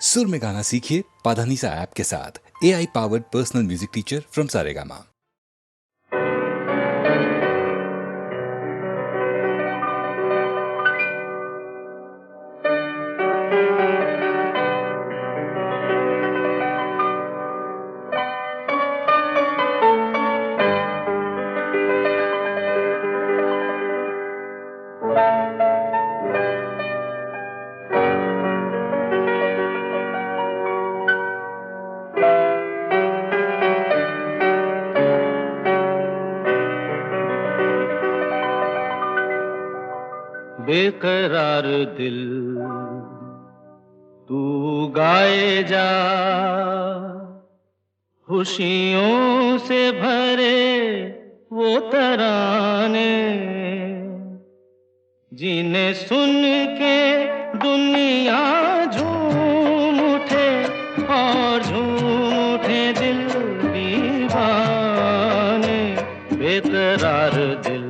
सुर में गाना सीखिए पाधानीसा ऐप के साथ। AI powered personal music teacher from Saregama. बेकरार दिल तू गाए जा, खुशियों से भरे वो तराने, जिन्हें सुन के दुनिया झूम उठे और झूम उठे दिल दीवाने। बेकरार दिल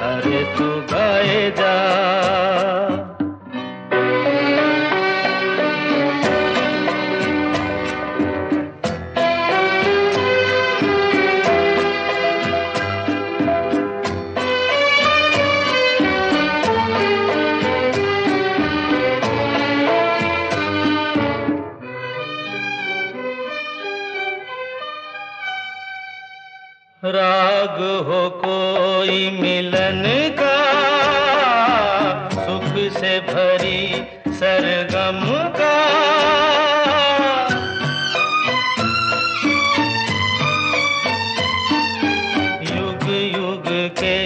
अरे तू गाए जा। राग हो कोई मिलन का, सुख से भरी सरगम का, युग युग के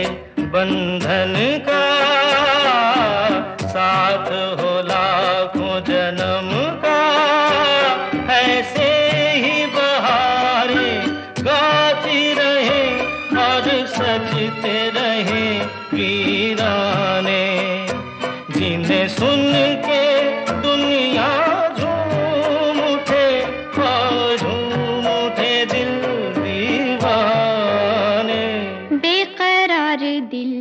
बंधन का, साथ हो लाखों जन्म का। ऐसे ही बहारें गाती रहे और सजते रहे वीराने, जिन्हें सुन के दुनिया झूम उठे और झूम उठे दिल दीवाने। बेकरार दिल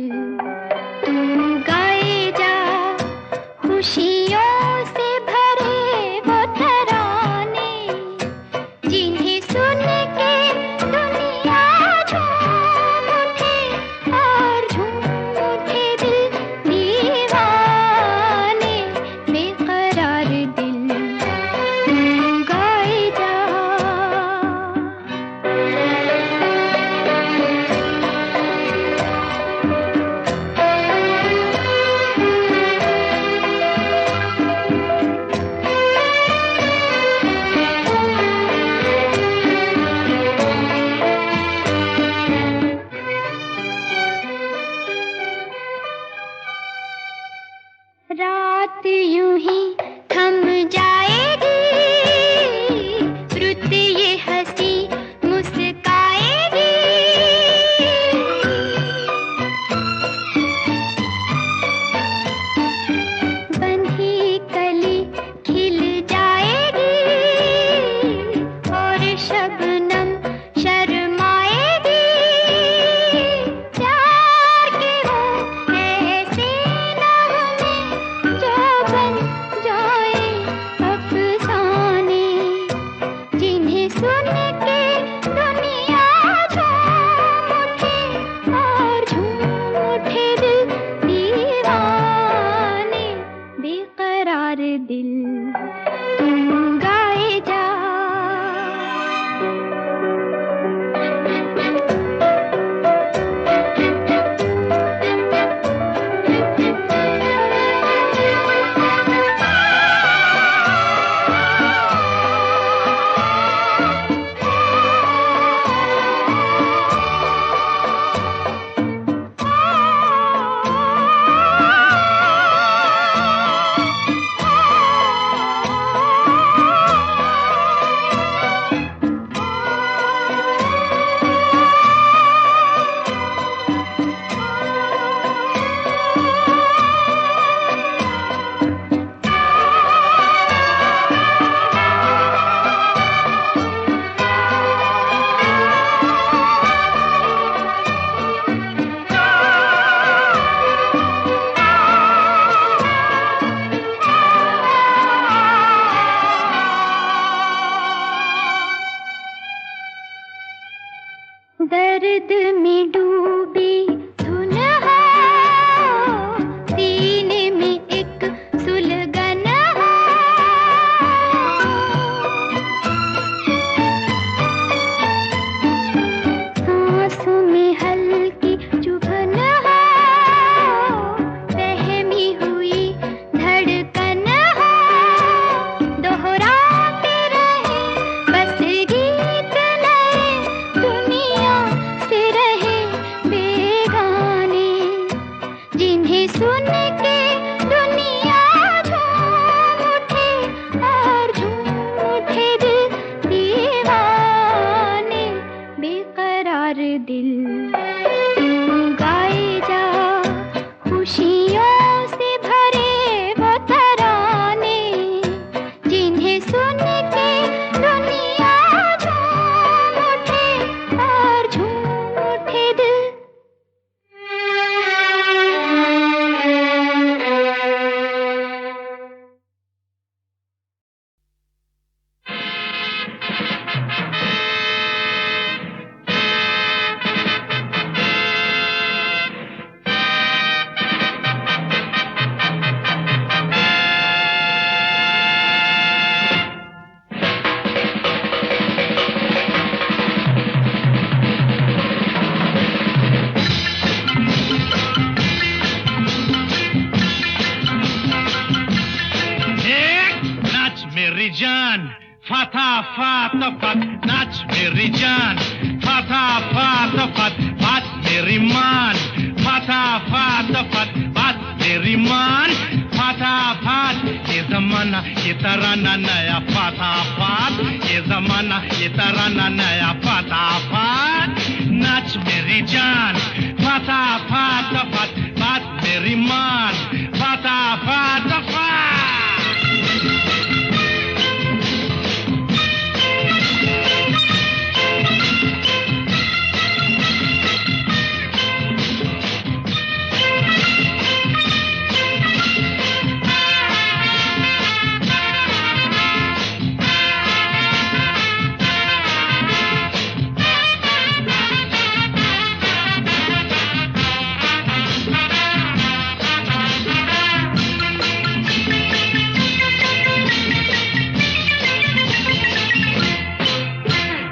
मेरी जान फाता फाता फत नाच मेरी जान फाता फाता फत बात मेरी मान फाता फाता फत बात मेरी मान फाता फात ये जमाना ये तराना नया फाता फात ये जमाना ये तराना नया फाता फात नाच मेरी जान फाता फाता फत बात मेरी मान फाता फाता फात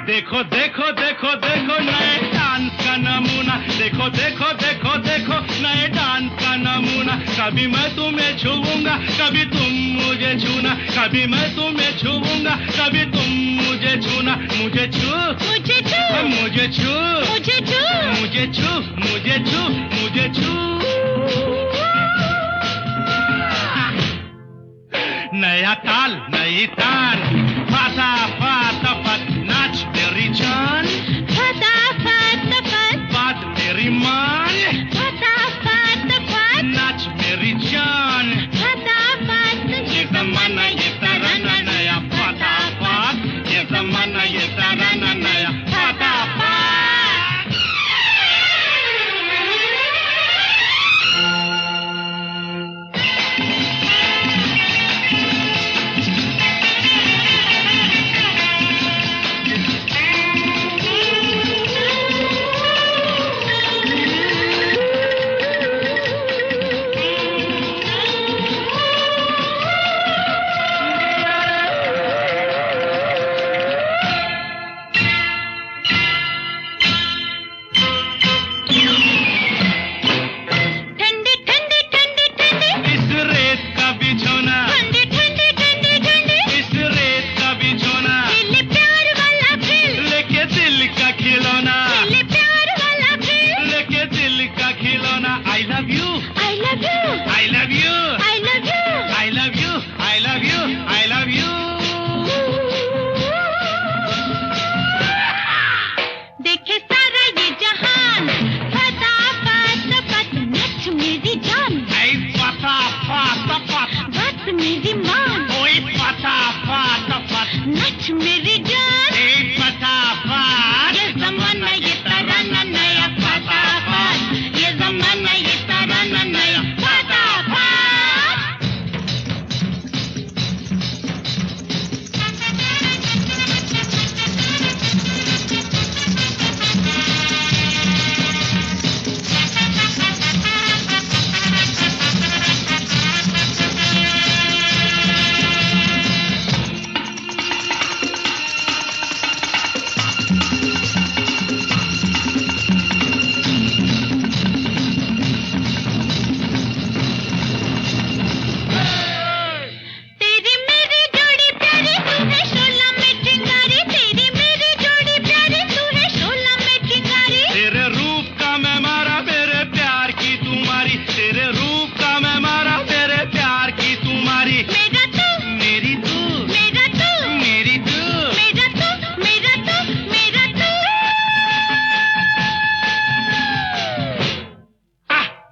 देखो देखो देखो देखो नए डांस का नमूना देखो देखो देखो देखो नए डांस का नमूना कभी मैं तुम्हें छूऊंगा कभी तुम मुझे छूना कभी मैं तुम्हें छूऊंगा कभी तुम मुझे छूना मुझे छू मुझे छू मुझे छू मुझे छू मुझे छू मुझे छू मुझे छू नया ताल नई तान फाता फाता फत नाच मेरी जान फाता फाता फत बात मेरी मान फाता फाता फत नाच मेरी जान फाता फात ये जमाना ये तराना नया फाता फात ये जमाना ये तराना नया फाता फात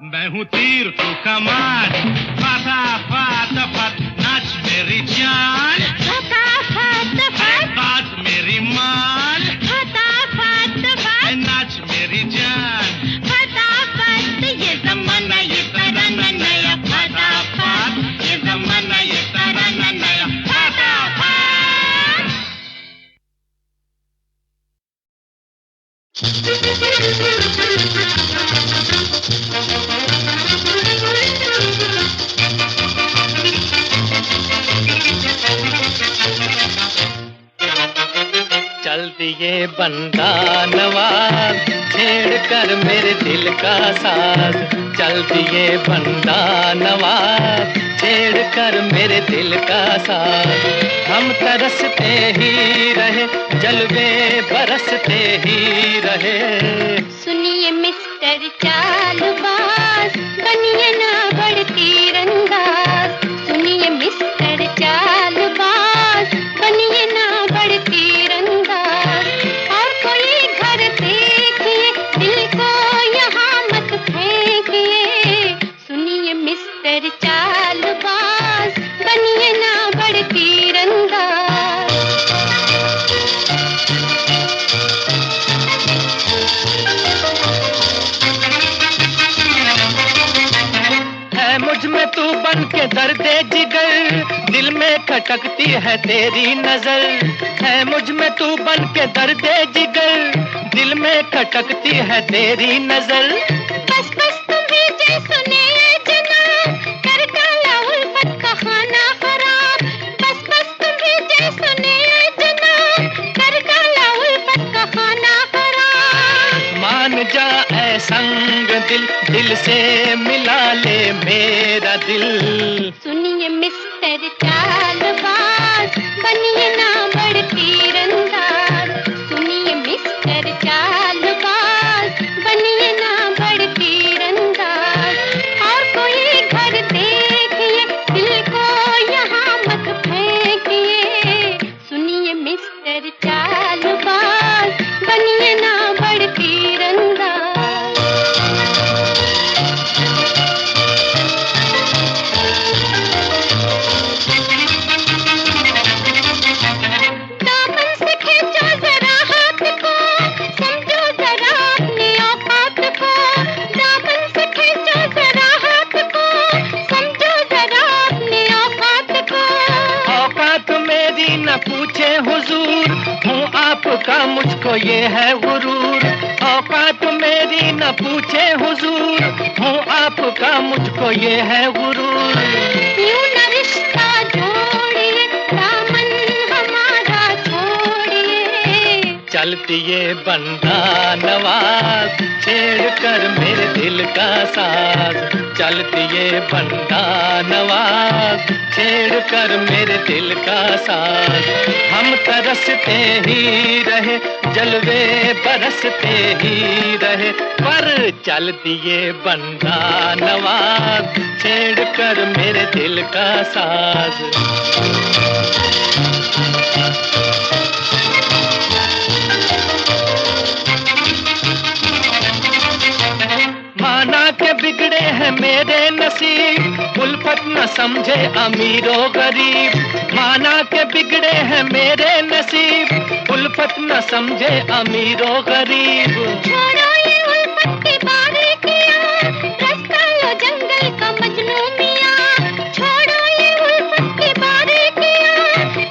मैं हूँ तीर तू कमान फाता फाता फत नाच मेरी जान फाता फाता फत बात मेरी मान फाता फाता फत नाच मेरी जान फाता फत ये जमाना ये तराना नया फाता फत ये जमाना ये तराना नया फाता चल दिए बंदा नवाज छेड़ कर मेरे दिल का साज चल दिए बंदा नवाज छेड़ कर मेरे दिल का साज हम तरसते ही रहे, जलवे बरसते ही रहे। सुनिए मिस्टर चालबाज, बनिए ना बड़ तीरंदाज। सुनिए मिस्टर चालबाज, बनिए ना बड़ तीरंदाज। और कोई घर देखिए, दिल को यहाँ मत फेंकिए। सुनिए मिस्टर चालबाज, बनिए ना बड़ तीरंदाज। है मुझ में तू बन के दर्दे जिगर, दिल में खटकती है तेरी नजर। है मुझ में तू बन के दर्दे जिगर, दिल में खटकती है तेरी नजर। बस बस तुम्हें जे सुने जना, कर डाला उल्फत का खाना खराब। बस बस तुम्हें जे सुने जना, कर डाला उल्फत का खाना खराब। मान जा ऐ संग दिल, दिल से मिला ले मेरा दिल। सुनिए मिस्टर चालबाज, बनिए ना बड़ तीरंदाज। सुनिए मिस्टर चालबाज, बनिए ना बड़ तीरंदाज। और कोई घर देखिए, दिल को यहाँ मत फेंकिए। सुनिए मिस्टर चालबाज, बनिए ना बड़ तीरंदाज। दामन से खींचो जरा हाथ को, समझो जरा अपनी औकात को। दामन से खींचो जरा हाथ को, समझो जरा अपनी औकात को। औकात मेरी न पूछे हुजूर, हूँ आपका मुझको ये है गुरूर। औकात मेरी न पूछे हुजूर, हूँ आपका मुझको ये है गुरूर। यूं न रिश्ता जोड़िए, दामन हमारा छोड़िए। चलती ये बंदा नवाज, छेड़ कर मेरे दिल का साज। चलती ये बंदा नवाज, छेड़ कर मेरे दिल का साज। हम तरसते ही रहे, जलवे बरसते ही रहे। पर चलती ये बंदा नवाज, छेड़ कर मेरे दिल का साज। माना के बिगड़े हैं मेरे नसीब, उल्फत न समझे अमीरो गरीब। माना के बिगड़े हैं मेरे नसीब, उल्फत न समझे अमीरो गरीब। छोड़ो ये उल्फत की बारीकियां, रास्ता लो जंगल का मजनू मियां। छोड़ो ये उल्फत की बारीकियां,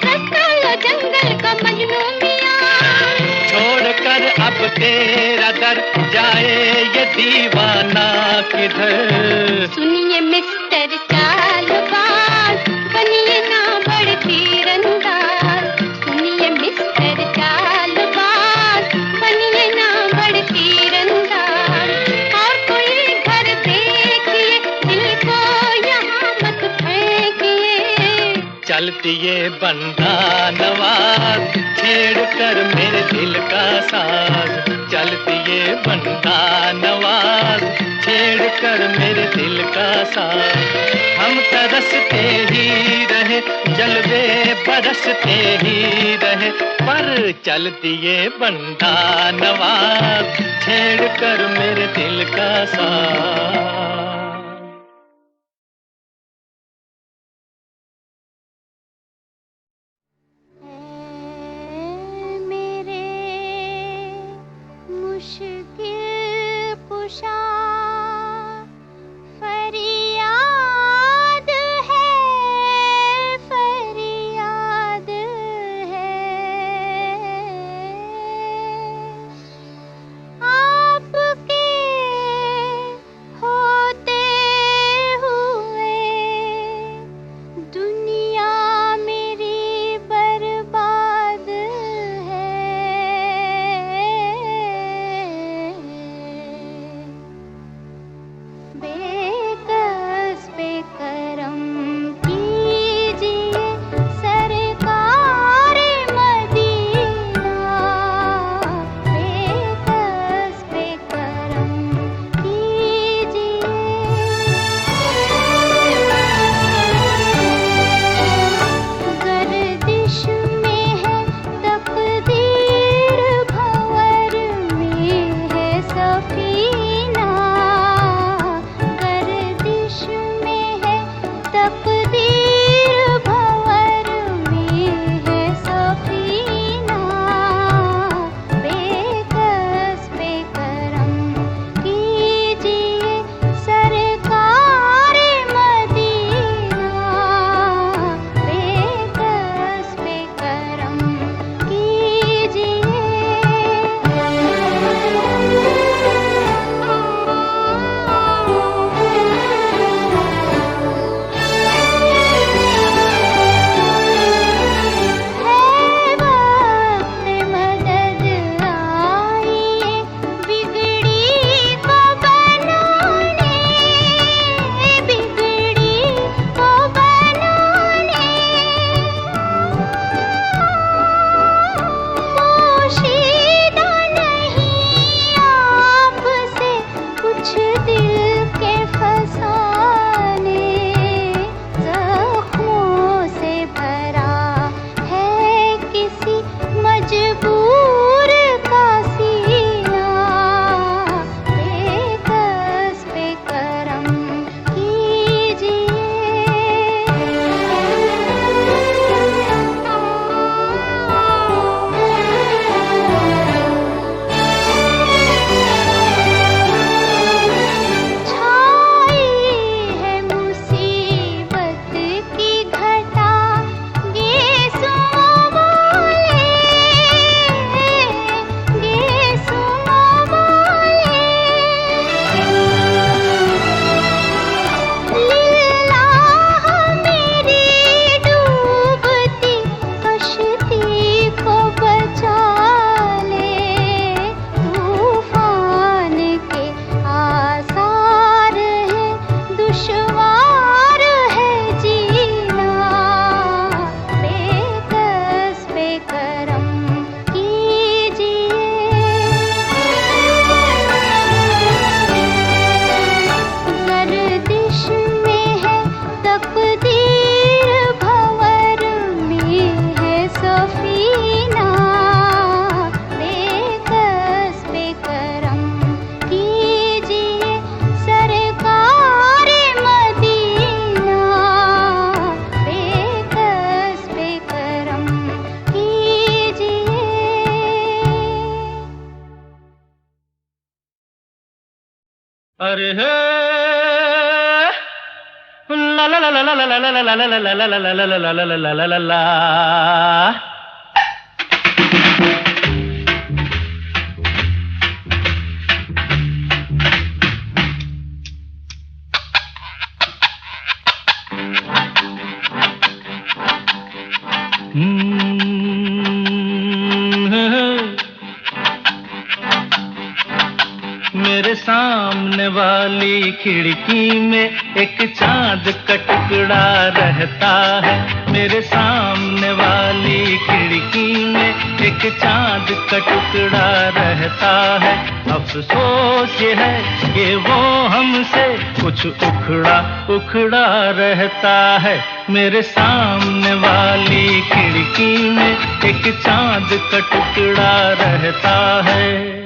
रास्ता लो जंगल का मजनू मियां। छोड़ कर अब तेरा दर, जाए ये दीवाना किधर। सुनिए मिस्टर चालबाज, बनिए ना बड़ तीरंदाज। सुनिए मिस्टर चालबाज, बनिए ना बड़ तीरंदाज। और कोई घर देखिए, दिल को यहाँ मत फेंकिए। चलती ये बंदा नवाज, छेड़ कर मेरे दिल का साज। चलती ये बंदा नवाज, छेड़ कर मेरे दिल का साज। हम तरसते ही रहे, जलवे बरसते ही रहे। पर चलती ये बंदा नवाज, छेड़ कर मेरे दिल का साज। मेरे मुश्किल कुशा, फरियाद है, फरियाद है। आपके होते अरे हे ला ला ला ला ला ला ला ला ला ला ला ला ला ला ला ला ला ला। मेरे सामने वाली खिड़की में एक चांद का टुकड़ा रहता है। मेरे सामने वाली खिड़की में एक चांद का टुकड़ा रहता है। अफसोस ये है कि वो हमसे कुछ उखड़ा उखड़ा रहता है। मेरे सामने वाली खिड़की में एक चांद का टुकड़ा रहता है।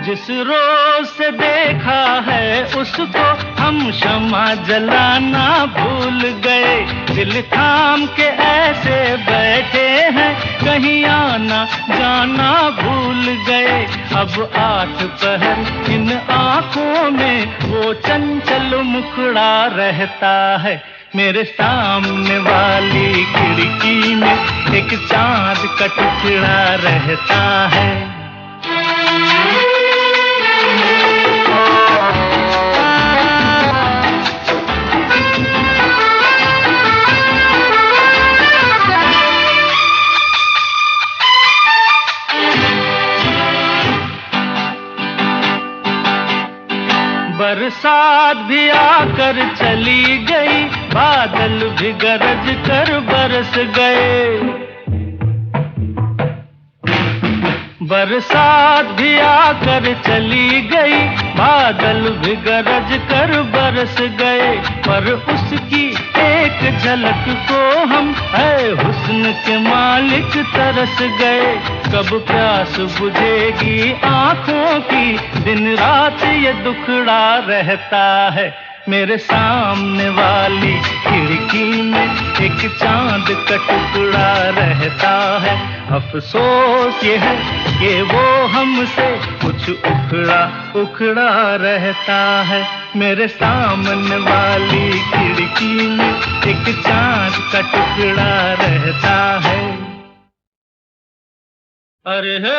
जिस रोज से देखा है उसको हम शमा जलाना भूल गए। दिल थाम के ऐसे बैठे हैं कहीं आना जाना भूल गए। अब 8 पहर इन आँखों में वो चंचल मुखड़ा रहता है। मेरे सामने वाली खिड़की में एक चांद का टुकड़ा रहता है। बरसात भी आकर चली गई, बादल भी गरज कर बरस गए। बरसात भी आकर चली गई, बादल भी गरज कर बरस गए। पर उसकी एक झलक को हम है हुस्न के मालिक तरस गए। कब प्यास बुझेगी आँखों की, दिन रात ये दुखड़ा रहता है। मेरे सामने वाली खिड़की में एक चांद का टुकड़ा रहता है। अफसोस ये है कि वो हमसे कुछ उखड़ा उखड़ा रहता है। मेरे सामने वाली खिड़की में एक चांद का टुकड़ा रहता है। अरे हे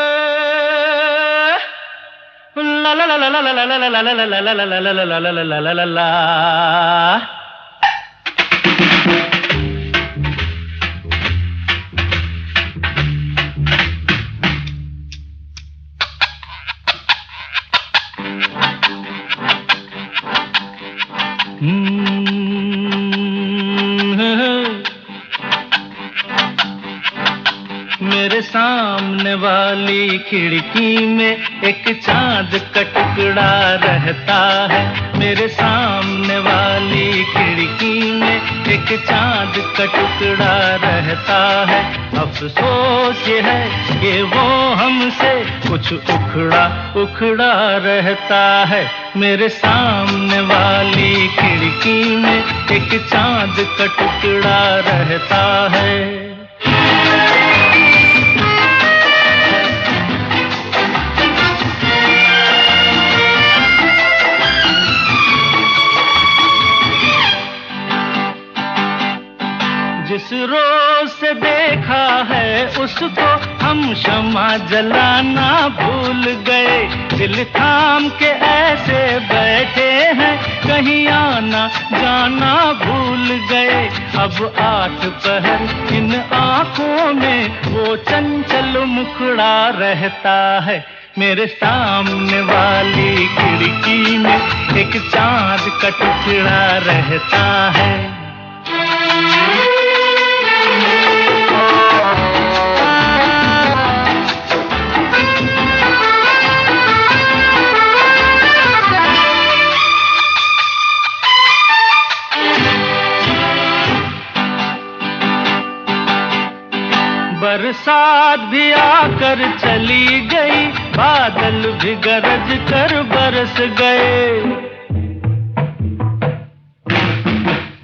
ला ला ला ला ला ला ला ला ला ला ला ला ला ला ला ला ला। मेरे सामने वाली खिड़की में एक चांद का टुकड़ा रहता है। मेरे सामने वाली खिड़की में एक चांद का टुकड़ा रहता है। अफसोस ये है कि वो हमसे कुछ उखड़ा उखड़ा रहता है। मेरे सामने वाली खिड़की में एक चांद का टुकड़ा रहता है। जिस रोज से देखा है उसको हम शमा जलाना भूल गए। दिल थाम के ऐसे बैठे हैं कहीं आना जाना भूल गए। अब 8 पहर इन आँखों में वो चंचल मुखड़ा रहता है। मेरे सामने वाली खिड़की में एक चांद का टुकड़ा रहता है। बरसात भी आकर चली गई, बादल भी गरज कर बरस गए।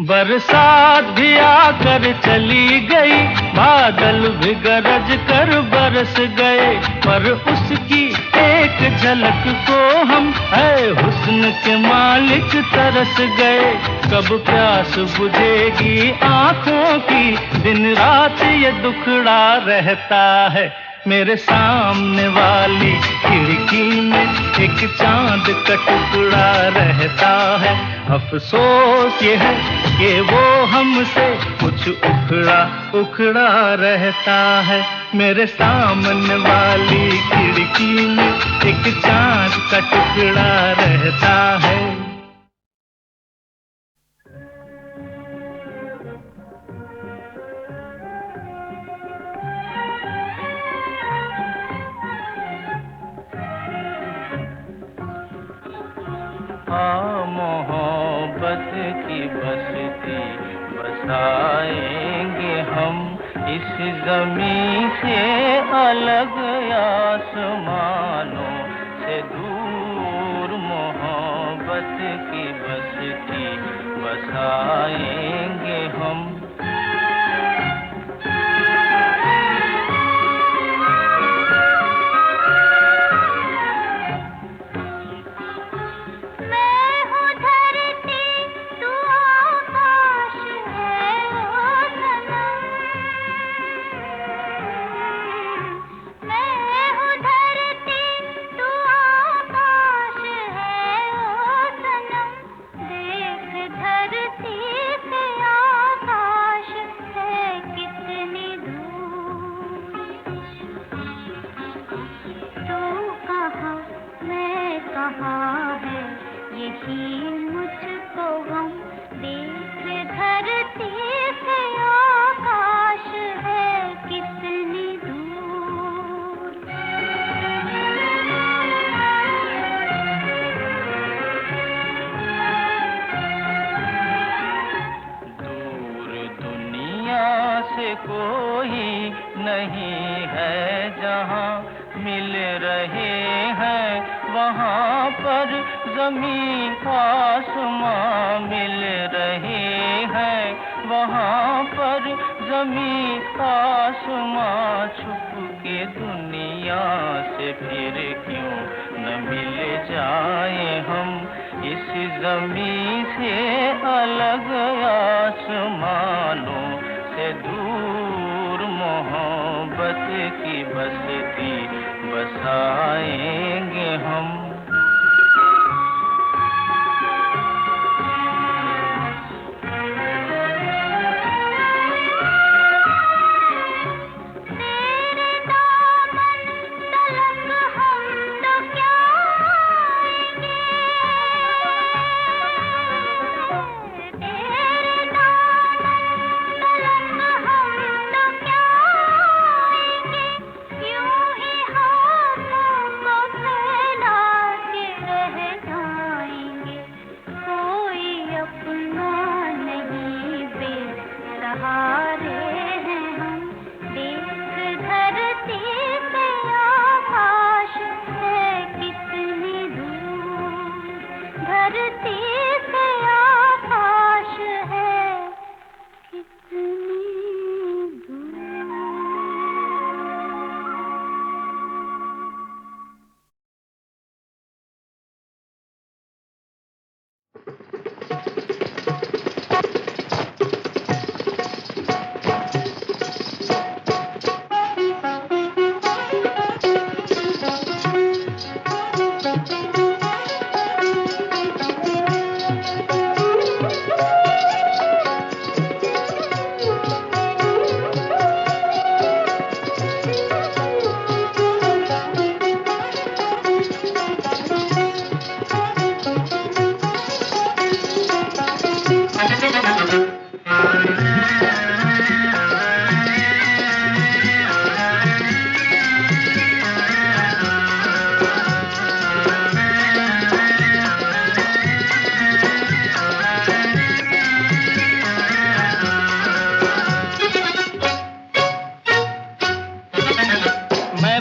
बरसात भी आकर चली गई, बादल भी गरज कर बरस गए, पर उसकी एक झलक को हम है हुस्न के मालिक तरस गए। कब प्यास बुझेगी आंखों की, दिन रात ये दुखड़ा रहता है। मेरे सामने वाली खिड़की में एक चांद का टुकड़ा रहता है। अफसोस ये है कि वो हमसे कुछ उखड़ा उखड़ा रहता है। मेरे सामने वाली खिड़की में एक चांद का टुकड़ा रहता है। मोहब्बत की बस्ती बसाएंगे हम, इस ज़मीं से अलग आसमानों से दूर। मोहब्बत की बस्ती बसाएंगे हम। कोई नहीं है जहाँ मिल रहे हैं, वहाँ पर ज़मीं आसमां मिल रहे हैं। वहाँ पर ज़मीं आसमां छुप के दुनिया से फिर क्यों न मिल जाए हम। इस ज़मीं से अलग आसमानों से दूर, मोहब्बत की बस्ती बसाएंगे हम।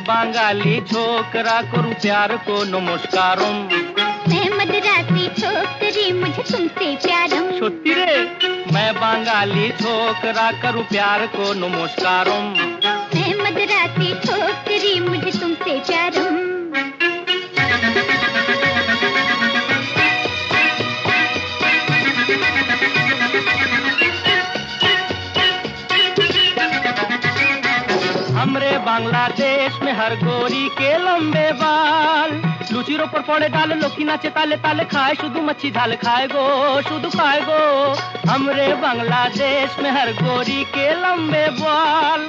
बंगाली छोकरा करूं प्यार को नमस्कारों। मैं मदरासी छोकरी मुझे तुमसे प्यारम। छोटी रे मैं मैं बंगाली छोकरा करूं प्यार को नमस्कारों। मैं मदरासी छोकरी मुझे तुमसे प्यारम। हमरे बांग्लादेश में हर गोरी के लंबे बाल, लुचिरों पर पड़े डाल लोकी नाचे ताले ताले खाए शुद्ध मच्छी झाल खाए गो शुद्ध खाए गो। हमरे बांग्लादेश में हर गोरी के लंबे बाल।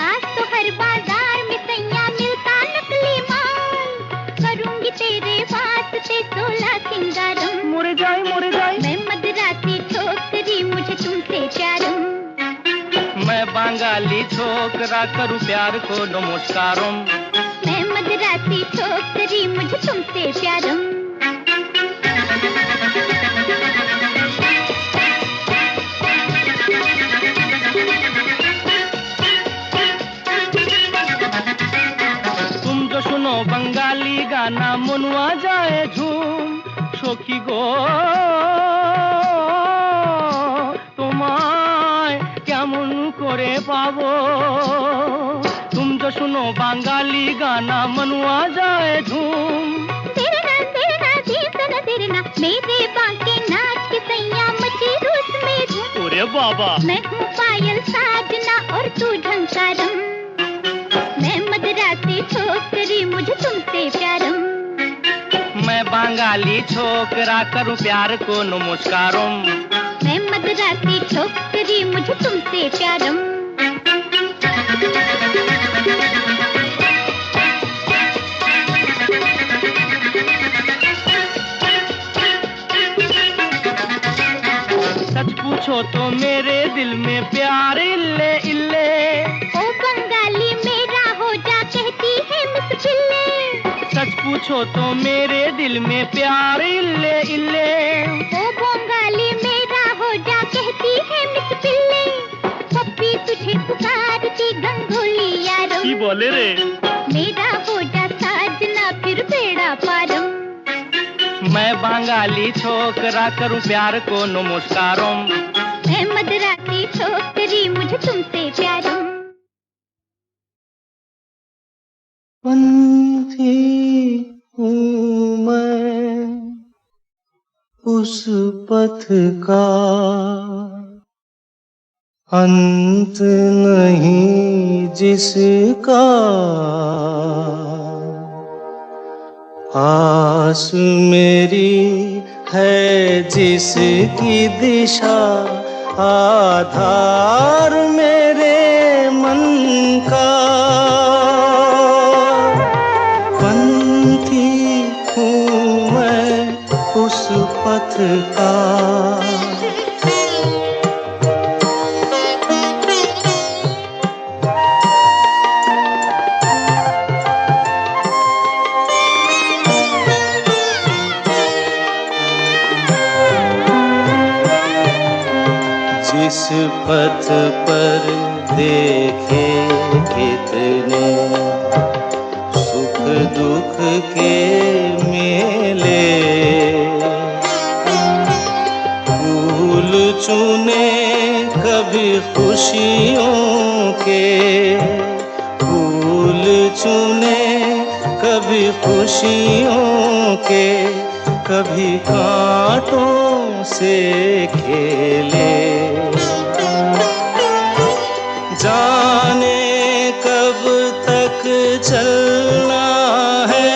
आज तो हर बाजार में सैया मिलता नकली माल, करूंगी तेरे वास्ते 16 सिंगारम। मुर जाए मैं मदरासी छोकरी मुझे तुमसे प्यारम। मैं बंगाली छोकरा करूं प्यार को नमस्कारों। मैं मदरासी छोकरी मुझे तुमसे प्यारम। तुम जो सुनो बंगाली गाना मनुआ जाए झूम, सखी गो তোমায় কেমন করে পাবো। तुम जो सुनो बंगाली गाना मनुआ जाए झूम। तेरना मेरे बांके नाच के सैया मची रूस में धूम। अरे बाबा मैं हूँ पायल साजना और तू झंकारम। मैं मदरासी छोकरी मुझे तुमसे प्यारम। मैं बंगाली छोकरा करूं प्यार को नमस्कारों। मैं मदरासी छोकरी मुझे तुमसे प्यारम। सच पूछो तो मेरे दिल में प्यार इल्ले इल्ले। ओ बंगाली मेरा हो जा कहती है मिस बिल्ले। सच पूछो तो मेरे दिल में प्यार इल्ले इल्ले। ओ बंगाली मेरा हो जा कहती है मिस बिल्ले। पप्पी तुझे पुकारती गंगोली यारो। की बोले रे? मेरा हो जा साजना फिर बेड़ा पारम। मैं बंगाली छोकरा करूं प्यार को नमस्कारों। मैं मदरासी छोकरी मुझे तुमसे प्यारम। पंथी हूँ मैं उस पथ का, अंत नहीं जिसका। आस मेरी है जिसकी दिशा, आधार मेरे मन का। पंथी हूँ मैं उस पथ का। जिस पथ पर देखे कितने सुख दुख के मेले, फूल चुने कभी खुशियों के, फूल चुने कभी खुशियों के, कभी कांटों से खेले। जाने कब तक चलना है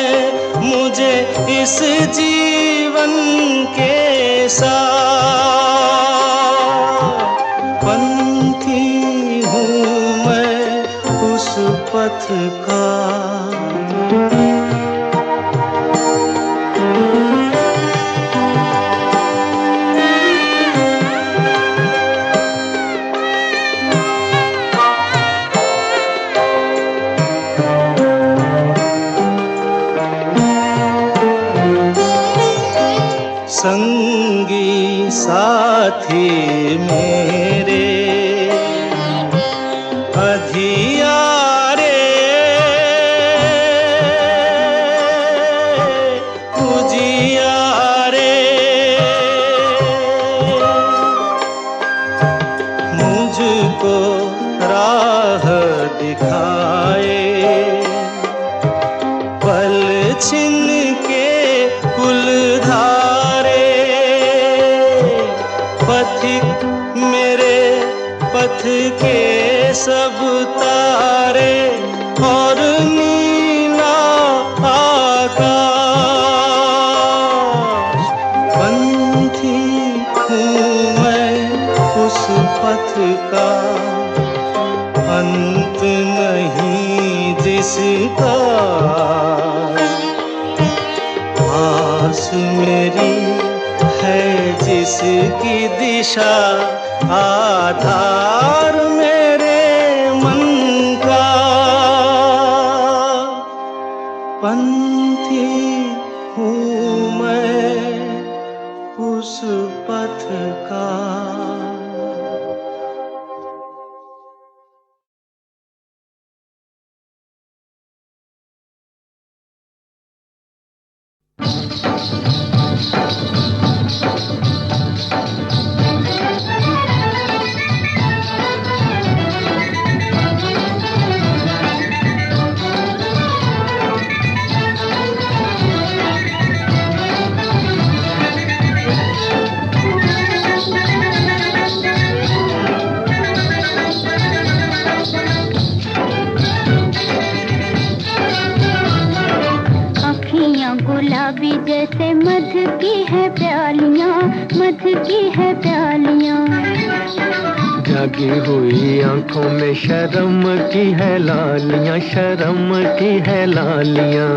मुझे इस जीवन के साथ। पंथी हूँ मैं उस पथ का। संगी साथी मेरे अधियारे, उजियारे, आए, पल छिन के कुलधारे, पथिक मेरे पथ के सब तारे और नीला आकाश। पंथी हूँ मैं उस पथ का, अंत नहीं जिसका। आस मेरी है जिसकी दिशा, आधार मेरे मन का। पंथी हूँ मैं उस पथ का। गुलाबी जैसे मध की है प्यालियां, मध की है प्यालियां। जागी हुई आंखों में शर्म की है लालियां, शर्म की है लालियां।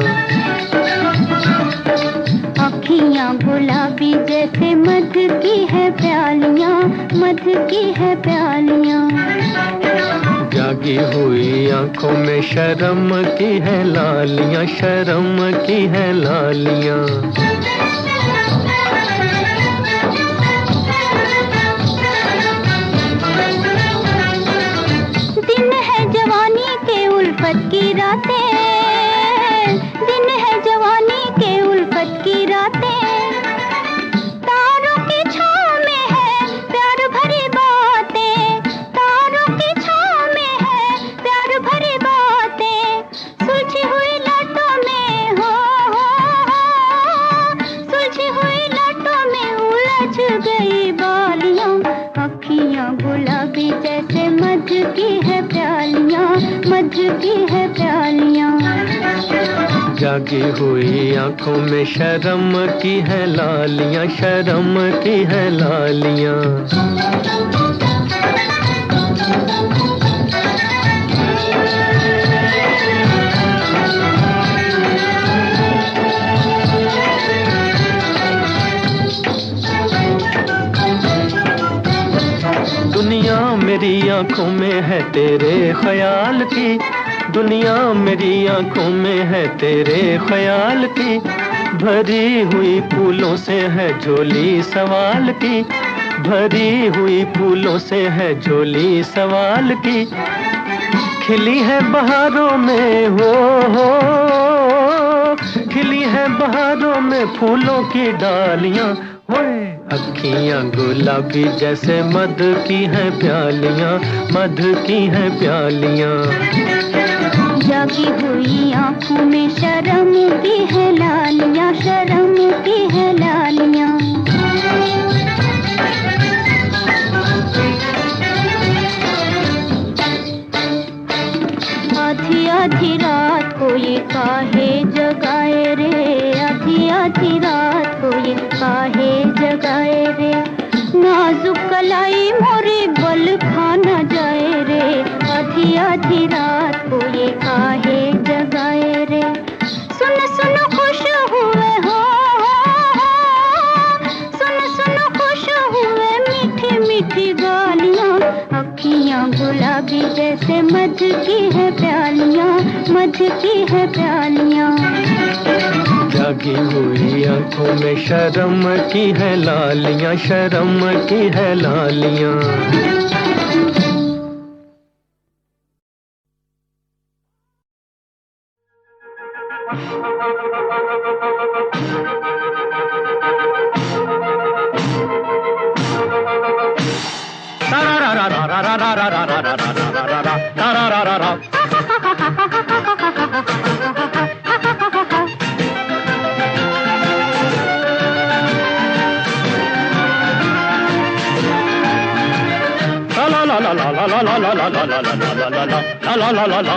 अखियां गुलाबी जैसे मध की है प्यालियां, मध की है प्यालियां। जागी हुई आंखों में शर्म की है लालियां, शर्म की है लालियां। दिन है जवानी के उल्फत की रातें, दिन है जवानी के उल्फत की रातें। तारों की छाँव में है प्यार भरी बातें, तारों की छाँव में है प्यार भरी बातें। सुलझी हुई लटों में हो, सुलझी हुई लटों में उलझ गई बालियां। अखियां गुलाबी जैसे मध की है प्यालियां, मध की है प्यालियां। जागी हुई आंखों में शर्म की है लालियां, शर्म की है लालियां। दुनिया मेरी आंखों में है तेरे ख्याल की, दुनिया मेरी आंखों में है तेरे ख्याल की। भरी हुई फूलों से है झोली सवाल की, भरी हुई फूलों से है झोली सवाल की। खिली है बहारों में हो, खिली है बहारों में फूलों की डालियां। अखियां गुलाबी जैसे मध की है प्यालियां, मध की है प्यालियां। जागी हुई आंखों में शर्म की है लालियां, शर्म की है लालियां। आधी आधी रात को ये काहे जगाए रे, आधी आधी रात को ये काहे जगाए रे। नाजुक कलाई मोरे बल खाना जाए रे, आधी आधी रात को ये काहे जगाए रे। सुन सुन खुश हुए हो, सुन सुन खुश हुए मीठी मीठी गालियां। अखियां गुलाबी जैसे मध की है प्यालियां, मध की है प्यालियां। जागी हुई आंखों में शर्म की है लालियां, शर्म की है लालियां। ला ला ला ला ला ला ला ला ला ला ला ला ला।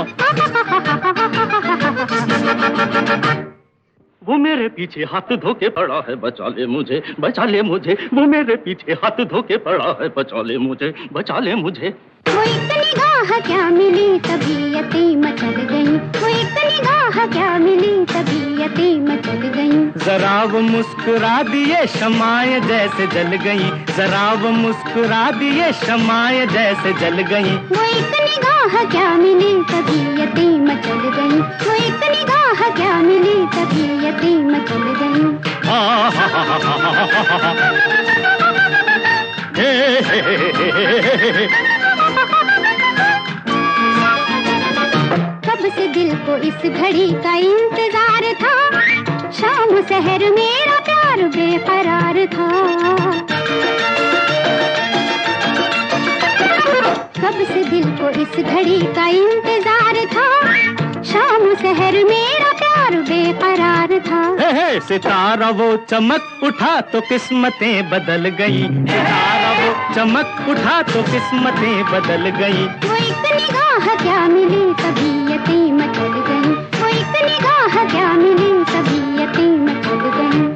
वो मेरे पीछे हाथ धोके पड़ा है, बचा ले मुझे, बचा ले मुझे। वो मेरे पीछे हाथ धोके पड़ा है, बचा ले मुझे, बचा ले मुझे। वो एक निगाह क्या मिली तबीयतें मचल गईं, वो एक निगाह क्या मिली तबीयतें मचल गईं। जरा वो मुस्कुरा दिए शमाए जैसे जल गई, जरा वो मुस्कुरा दिए शमाए जैसे जल गई। वो एक निगाह क्या मिली तबीयतें मचल गईं, वो एक निगाह क्या मिली तबीयतें मचल गईं। कब से दिल को इस घड़ी का इंतजार था, शाम शहर मेरा प्यार बेकरार था। कब से दिल को इस घड़ी का इंतजार था, शाम शहर मेरा प्यार बेकरार था। सितारा वो चमक उठा तो किस्मतें बदल गई, सितारा वो चमक उठा तो किस्मतें बदल गई। वो एक निगाह क्या मिली तबीयतें मचल गईं, वो एक निगाह क्या मिली तबीयतें मचल गईं।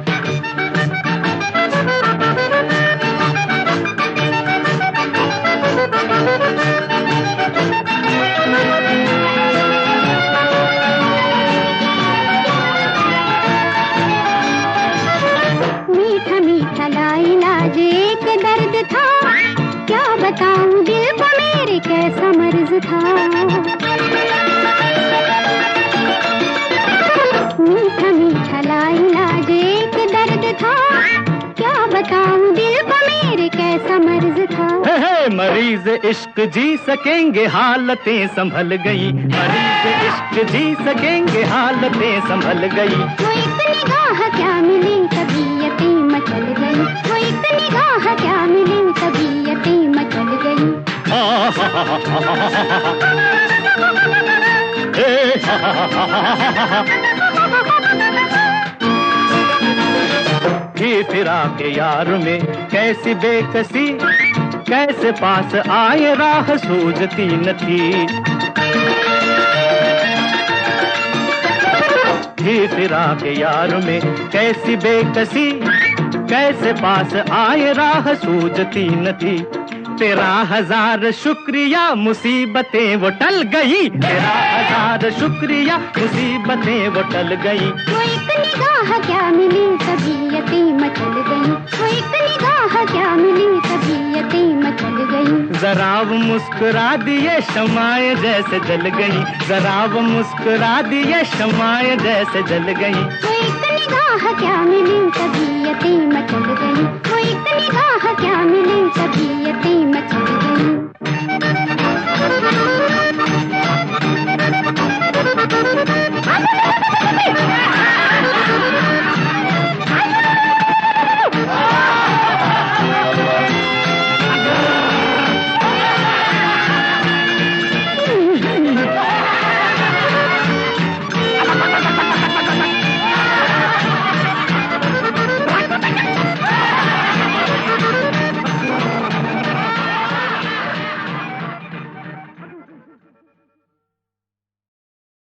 मीठा मीठा लाइलाज एक दर्द था, क्या बताऊं दिल को मेरे कैसा मर्ज था। मीठा मीठा लाइलाज एक दर्द था, क्या बताऊं दिल को मेरे कैसा मर्ज था। मरीज इश्क जी सकेंगे हालतें संभल गई, मरीज इश्क जी सकेंगे हालतें संभल गई। वो एक निगाह क्या मिली तबीयतें मचल गई, वो एक निगाह क्या मिली तबीयतें मचल गई। फिरा के यार में कैसी बेकसी, कैसे पास आए राह सूझती न थी। फिरा के यार में कैसी बेकसी, कैसे पास आए राह सूझती न थी। तेरा हजार शुक्रिया मुसीबतें वो टल गई, तेरा हजार शुक्रिया मुसीबतें वो टल गई। वो एक निगाह क्या मिली तबीयतें मचल गई, वो एक निगाह क्या मिली तबीयतें मचल गई। जरा वो मुस्कुरा दिए शमाए जैसे जल गई, जरा वो मुस्कुरा दिए शमाए जैसे जल गई। वो एक निगाह क्या मिली तबीयतें मचल गई, वो एक निगाह क्या मिली तबीयतें मचल गई।